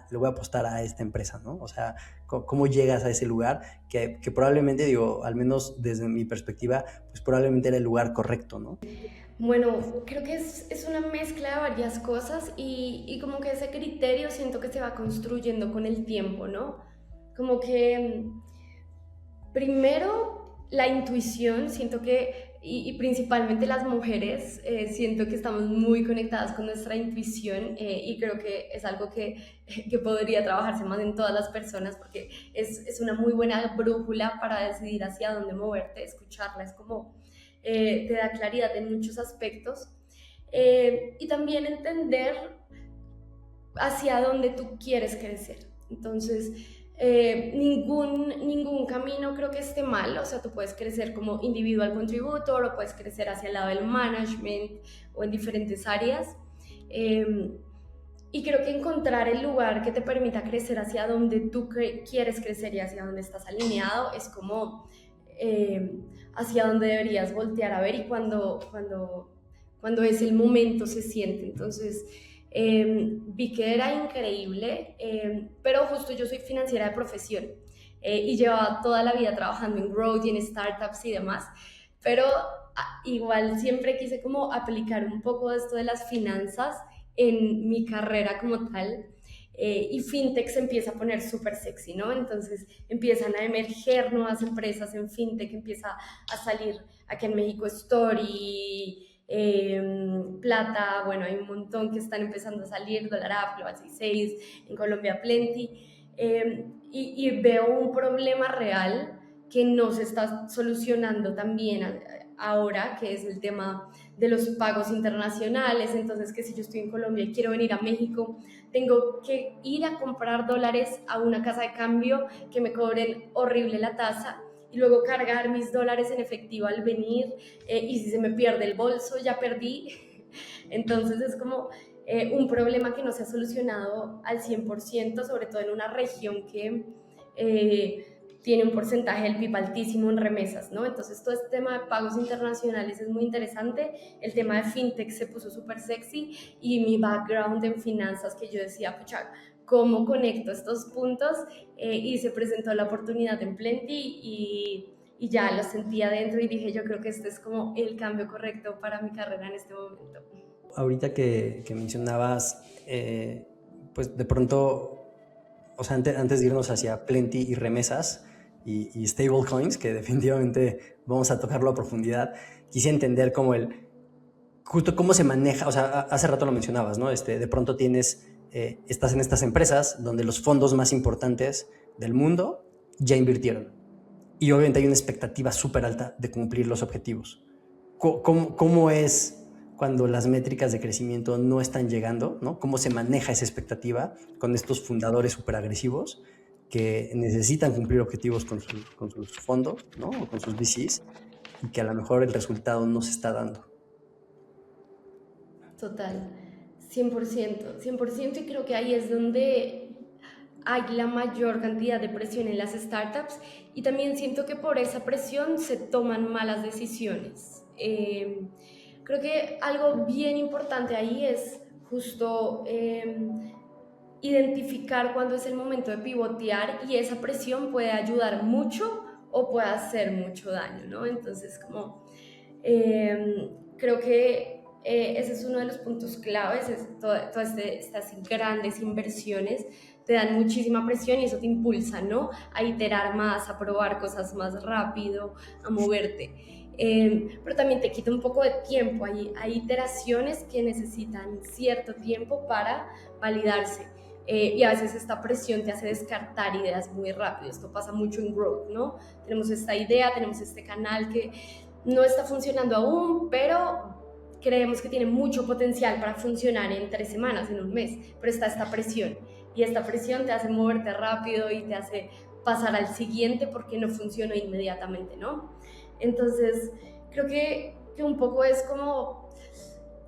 le voy a apostar a esta empresa, ¿no? O sea, ¿cómo llegas a ese lugar? Que probablemente, digo, al menos desde mi perspectiva, pues probablemente era el lugar correcto, ¿no? Bueno, creo que es una mezcla de varias cosas y como que ese criterio siento que se va construyendo con el tiempo, ¿no? Como que primero la intuición, siento que, y principalmente las mujeres, siento que estamos muy conectadas con nuestra intuición y creo que es algo que podría trabajarse más en todas las personas porque es una muy buena brújula para decidir hacia dónde moverte, escucharla, es como te da claridad en muchos aspectos. Y también entender hacia dónde tú quieres crecer. Entonces, ningún camino creo que esté mal, o sea, tú puedes crecer como individual contributor o puedes crecer hacia el lado del management o en diferentes áreas. Eh, y creo que encontrar el lugar que te permita crecer hacia donde tú quieres crecer y hacia donde estás alineado es como eh, hacia donde deberías voltear a ver y cuando es el momento se siente. Entonces, vi que era increíble, pero justo yo soy financiera de profesión y llevaba toda la vida trabajando en growth y en startups y demás, pero igual siempre quise como aplicar un poco de esto de las finanzas en mi carrera como tal. Y fintech se empieza a poner súper sexy, ¿no? Entonces empiezan a emerger nuevas empresas en fintech, empieza a salir aquí en México Story, Plata, bueno, hay un montón que están empezando a salir, Dollar App, Global 66, en Colombia Plenty, y veo un problema real que no se está solucionando también ahora, que es el tema de los pagos internacionales. Entonces, que si yo estoy en Colombia y quiero venir a México, tengo que ir a comprar dólares a una casa de cambio que me cobren horrible la tasa y luego cargar mis dólares en efectivo al venir, y si se me pierde el bolso, ya perdí. Entonces es como un problema que no se ha solucionado al 100%, sobre todo en una región que tiene un porcentaje del PIB altísimo en remesas, ¿no? Entonces todo este tema de pagos internacionales es muy interesante, el tema de fintech se puso súper sexy y mi background en finanzas que yo decía, pucha, ¿cómo conecto estos puntos? Y se presentó la oportunidad en Plenty y ya lo sentí adentro y dije, yo creo que este es como el cambio correcto para mi carrera en este momento. Ahorita que mencionabas, pues de pronto, o sea, antes de irnos hacia Plenty y remesas y stablecoins, que definitivamente vamos a tocarlo a profundidad, quise entender como justo cómo se maneja, o sea, hace rato lo mencionabas, ¿no? De pronto estás en estas empresas donde los fondos más importantes del mundo ya invirtieron. Y obviamente hay una expectativa súper alta de cumplir los objetivos. ¿Cómo es cuando las métricas de crecimiento no están llegando, ¿no? ¿Cómo se maneja esa expectativa con estos fundadores súper agresivos que necesitan cumplir objetivos con sus fondos, ¿no? O con sus VCs y que a lo mejor el resultado no se está dando? Total, 100%, 100%, y creo que ahí es donde hay la mayor cantidad de presión en las startups y también siento que por esa presión se toman malas decisiones. Creo que algo bien importante ahí es justo identificar cuándo es el momento de pivotear y esa presión puede ayudar mucho o puede hacer mucho daño, ¿no? Entonces, como creo que ese es uno de los puntos claves, todas estas grandes inversiones te dan muchísima presión y eso te impulsa, ¿no? A iterar más, a probar cosas más rápido, a moverte. Pero también te quita un poco de tiempo, hay iteraciones que necesitan cierto tiempo para validarse. Y a veces esta presión te hace descartar ideas muy rápido. Esto pasa mucho en growth, ¿no? Tenemos esta idea, tenemos este canal que no está funcionando aún, pero creemos que tiene mucho potencial para funcionar en 3 semanas, en un mes, pero está esta presión y esta presión te hace moverte rápido y te hace pasar al siguiente porque no funcionó inmediatamente, ¿no? Entonces, creo que un poco es como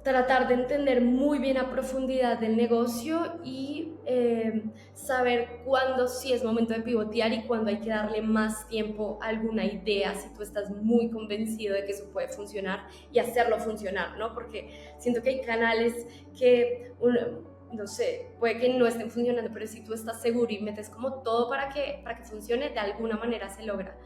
tratar de entender muy bien a profundidad del negocio y saber cuándo sí es momento de pivotear y cuándo hay que darle más tiempo a alguna idea si tú estás muy convencido de que eso puede funcionar y hacerlo funcionar, ¿no? Porque siento que hay canales que no sé, puede que no estén funcionando, pero si tú estás seguro y metes como todo para que funcione, de alguna manera se logra.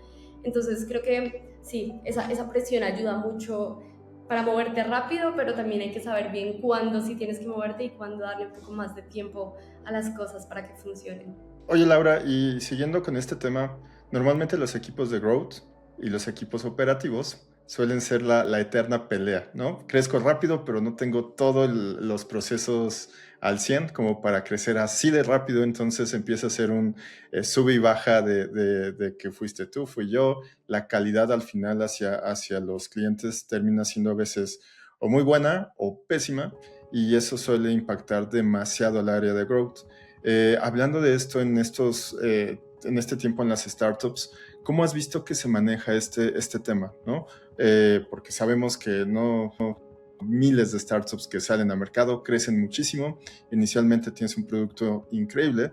Entonces creo que sí, esa presión ayuda mucho para moverte rápido, pero también hay que saber bien cuándo sí tienes que moverte y cuándo darle un poco más de tiempo a las cosas para que funcionen. Oye, Laura, y siguiendo con este tema, normalmente los equipos de growth y los equipos operativos suelen ser la eterna pelea, ¿no? Crezco rápido, pero no tengo todos los procesos al 100 como para crecer así de rápido, entonces empieza a ser un sube y baja de que fuiste tú, fui yo. La calidad al final hacia los clientes termina siendo a veces o muy buena o pésima, y eso suele impactar demasiado al área de growth. Hablando de esto en este tiempo en las startups, ¿cómo has visto que se maneja este tema, ¿no? Porque sabemos que no miles de startups que salen al mercado, crecen muchísimo, inicialmente tienes un producto increíble,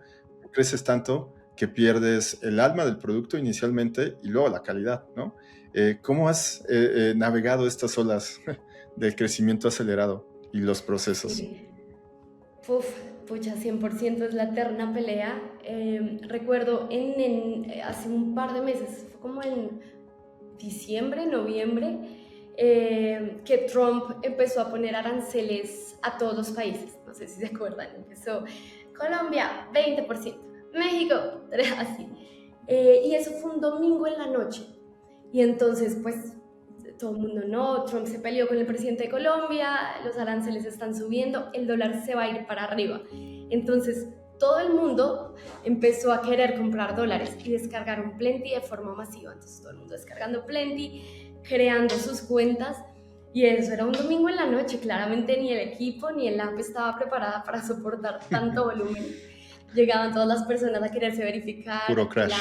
creces tanto que pierdes el alma del producto inicialmente y luego la calidad, ¿no? ¿Cómo has navegado estas olas del crecimiento acelerado y los procesos? Sí. Uf, pucha, 100% es la eterna pelea. Recuerdo hace un par de meses, fue como en diciembre, noviembre, que Trump empezó a poner aranceles a todos los países. No sé si se acuerdan. Empezó Colombia, 20%, México, así. Y eso fue un domingo en la noche. Y entonces, pues, todo el mundo, no, Trump se peleó con el presidente de Colombia, los aranceles están subiendo, el dólar se va a ir para arriba. Entonces, todo el mundo empezó a querer comprar dólares y descargaron Plenty de forma masiva. Entonces, todo el mundo descargando Plenty, creando sus cuentas. Y eso era un domingo en la noche. Claramente ni el equipo ni el app estaba preparada para soportar tanto volumen. Llegaban todas las personas a quererse verificar. Puro crash.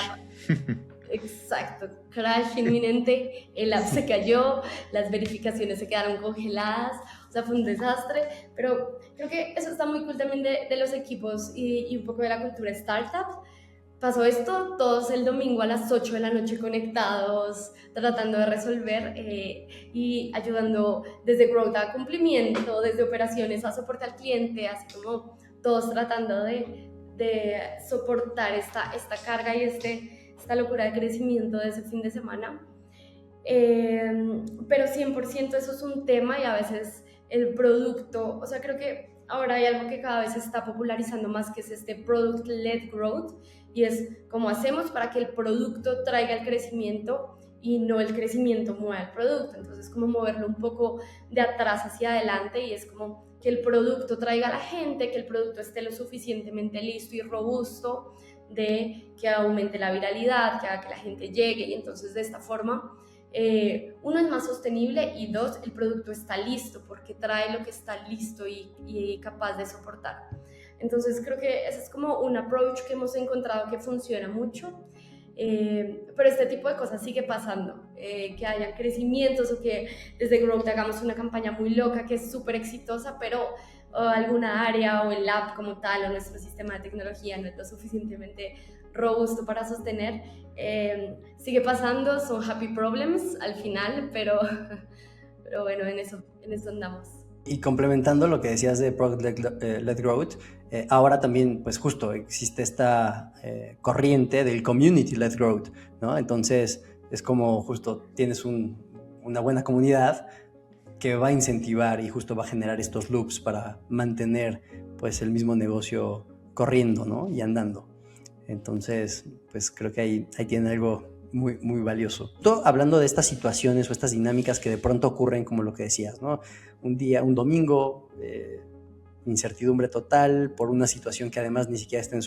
Exacto, crash inminente, el app se cayó, las verificaciones se quedaron congeladas, o sea, fue un desastre, pero creo que eso está muy cool también de los equipos y un poco de la cultura startup. Pasó esto, todos el domingo a las 8 de la noche conectados, tratando de resolver y ayudando desde growth a cumplimiento, desde operaciones a soporte al cliente, así como todos tratando de soportar esta carga y esta locura de crecimiento de ese fin de semana. Pero 100% eso es un tema y a veces el producto, o sea, creo que ahora hay algo que cada vez se está popularizando más, que es este product-led growth, y es cómo hacemos para que el producto traiga el crecimiento y no el crecimiento mueva el producto. Entonces, como moverlo un poco de atrás hacia adelante, y es como que el producto traiga a la gente, que el producto esté lo suficientemente listo y robusto, de que aumente la viralidad, que haga que la gente llegue, y entonces de esta forma uno es más sostenible y dos, el producto está listo porque trae lo que está listo y capaz de soportar. Entonces creo que ese es como un approach que hemos encontrado que funciona mucho, pero este tipo de cosas sigue pasando, que haya crecimientos o que desde Growth hagamos una campaña muy loca que es súper exitosa, pero alguna área o el app como tal o nuestro sistema de tecnología no es lo suficientemente robusto para sostener. Sigue pasando, son happy problems al final, pero bueno, en eso andamos. Y complementando lo que decías de Product-led Growth, ahora también, pues justo, existe esta corriente del Community-led Growth, ¿no? Entonces, es como justo tienes una buena comunidad que va a incentivar y justo va a generar estos loops para mantener, pues, el mismo negocio corriendo, ¿no? Y andando. Entonces, pues creo que ahí tiene algo muy, muy valioso. Todo hablando de estas situaciones o estas dinámicas que de pronto ocurren, como lo que decías, ¿no? Un domingo, incertidumbre total por una situación que además ni siquiera está en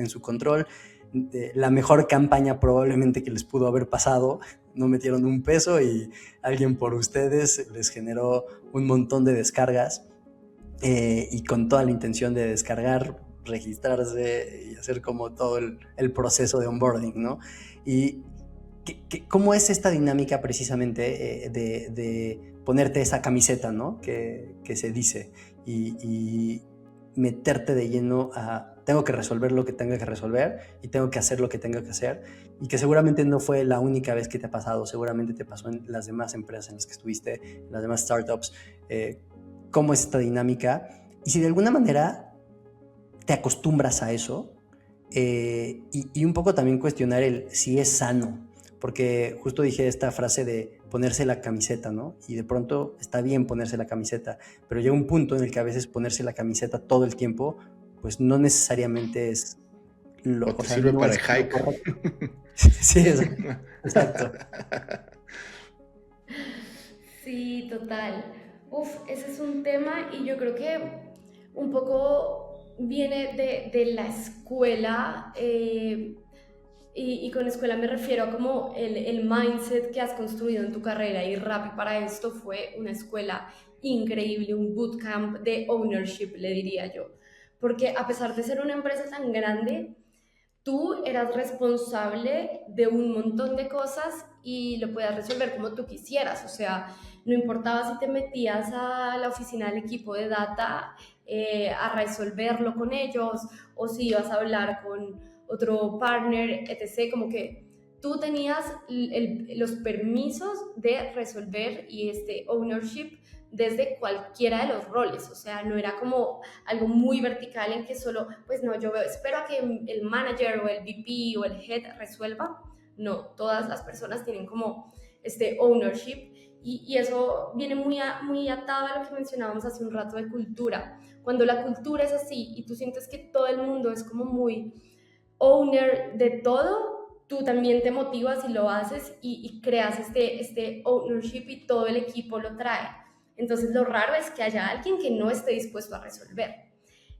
su control. La mejor campaña probablemente que les pudo haber pasado, no metieron un peso y alguien por ustedes les generó un montón de descargas y con toda la intención de descargar, registrarse y hacer como todo el proceso de onboarding, ¿no? Y ¿cómo es esta dinámica precisamente de ponerte esa camiseta, ¿no? Que se dice y meterte de lleno a tengo que resolver lo que tenga que resolver y tengo que hacer lo que tenga que hacer, y que seguramente no fue la única vez que te ha pasado, seguramente te pasó en las demás empresas en las que estuviste, en las demás startups. ¿Cómo es esta dinámica? Y si de alguna manera te acostumbras a eso, y un poco también cuestionar el si es sano, porque justo dije esta frase de ponerse la camiseta, ¿no? Y de pronto está bien ponerse la camiseta, pero llega un punto en el que a veces ponerse la camiseta todo el tiempo, pues no necesariamente es o te sirve no para es el hype. Sí, exacto. Sí, total. Uf, ese es un tema y yo creo que un poco viene de la escuela, y con escuela me refiero a como el mindset que has construido en tu carrera, y Rappi para esto fue una escuela increíble, un bootcamp de ownership, le diría yo, porque a pesar de ser una empresa tan grande, tú eras responsable de un montón de cosas y lo podías resolver como tú quisieras, o sea, no importaba si te metías a la oficina del equipo de data, a resolverlo con ellos, o si ibas a hablar con otro partner, etc., como que tú tenías los permisos de resolver y este ownership desde cualquiera de los roles, o sea, no era como algo muy vertical en que solo, pues no, yo veo, espero a que el manager o el VP o el head resuelva. No, todas las personas tienen como este ownership, y eso viene muy atado a lo que mencionábamos hace un rato de cultura. Cuando la cultura es así y tú sientes que todo el mundo es como muy owner de todo, tú también te motivas y lo haces y creas este ownership y todo el equipo lo trae. Entonces lo raro es que haya alguien que no esté dispuesto a resolver.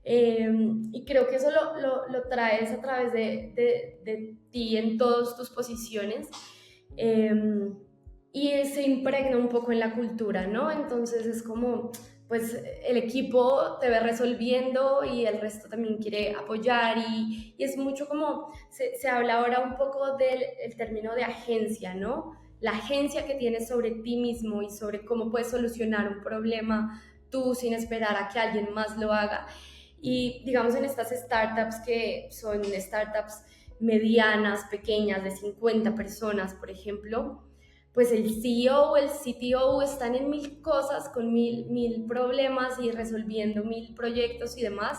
Y creo que eso lo traes a través de ti en todas tus posiciones, eh, y se impregna un poco en la cultura, ¿no? Entonces es como, pues el equipo te ve resolviendo y el resto también quiere apoyar, y es mucho como, se habla ahora un poco del el término de agencia, ¿no? La agencia que tienes sobre ti mismo y sobre cómo puedes solucionar un problema tú sin esperar a que alguien más lo haga. Y digamos en estas startups que son startups medianas, pequeñas, de 50 personas, por ejemplo, pues el CEO o el CTO están en mil cosas, con mil problemas y resolviendo mil proyectos y demás.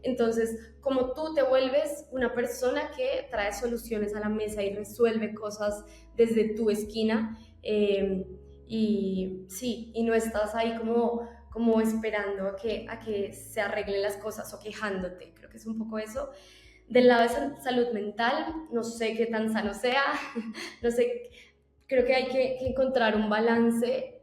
Entonces, como tú te vuelves una persona que trae soluciones a la mesa y resuelve cosas desde tu esquina, y sí, y no estás ahí como esperando a que se arreglen las cosas o quejándote. Creo que es un poco eso. Del lado de salud mental, no sé qué tan sano sea, no sé, creo que hay que encontrar un balance,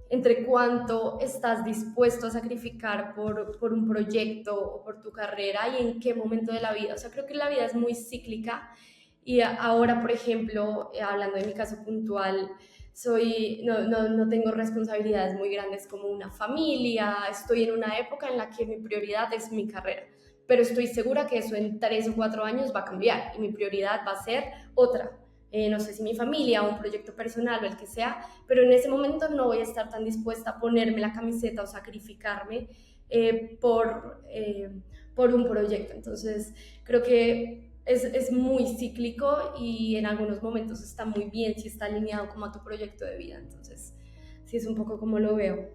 entre cuánto estás dispuesto a sacrificar por un proyecto o por tu carrera y en qué momento de la vida. O sea, creo que la vida es muy cíclica y ahora, por ejemplo, hablando de mi caso puntual, no tengo responsabilidades muy grandes como una familia, estoy en una época en la que mi prioridad es mi carrera, pero estoy segura que eso en 3 o 4 años va a cambiar y mi prioridad va a ser otra. No sé si mi familia o un proyecto personal o el que sea, pero en ese momento no voy a estar tan dispuesta a ponerme la camiseta o sacrificarme, por un proyecto. Entonces, creo que es muy cíclico y en algunos momentos está muy bien si está alineado como a tu proyecto de vida. Entonces, sí es un poco como lo veo.